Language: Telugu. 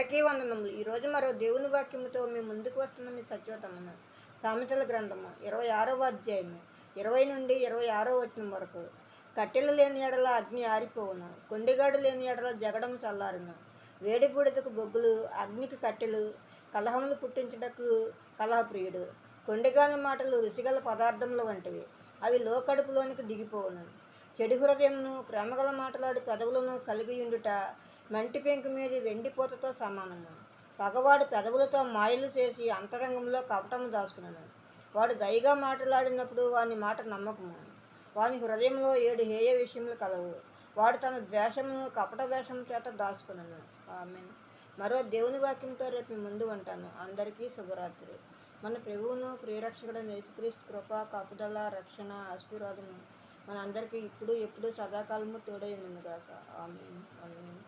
అందరికీ వందనములు. ఈరోజు మరో దేవుని వాక్యముతో మీ ముందుకు వస్తున్న మీ సత్యవతమును. సామెతల గ్రంథము 26వ అధ్యాయము 20 నుండి 26వ వచనం వరకు. కట్టెలు లేని ఎడల అగ్ని ఆరిపోవును, కొండిగాడు లేని ఎడల జగడం చల్లారును. వేడి బూడిదకు బొగ్గులు, అగ్నికి కట్టెలు, కలహములు పుట్టించుటకు కలహప్రియుడు. కొండిగాని మాటలు రుచిగల పదార్థముల వంటివి, అవి లోకడుపులోనికి దిగిపోవును. చెడు హృదయమును ప్రేమగల మాటలాడి పెదవులను కలిగియుండుట మంటి పెంకు మీద వెండిపోతతో సమానము. పగవాడు పెదవులతో మాయలు చేసి అంతరంగంలో కపటము దాచుకును. వాడు దయగా మాట్లాడినప్పుడు వాని మాట నమ్మకము. వాని హృదయంలో 7 హేయ విషయములు కలవు. వాడు తన ద్వేషమును కపట వేషము చేత దాచుకును. ఆమేన్. మరో దేవుని వాక్యంతో రేపు మీ ముందు ఉంటాను. అందరికీ శుభరాత్రి. మన ప్రభువును ప్రియరక్షకుడైన యేసుక్రీస్తు కృప, కాపుదల, రక్షణ, ఆశీర్వాదము మనందరికీ ఇప్పుడు ఎప్పుడు సదాకాలము తోడై ఉండును గాక. ఆమేన్. ఆమేన్.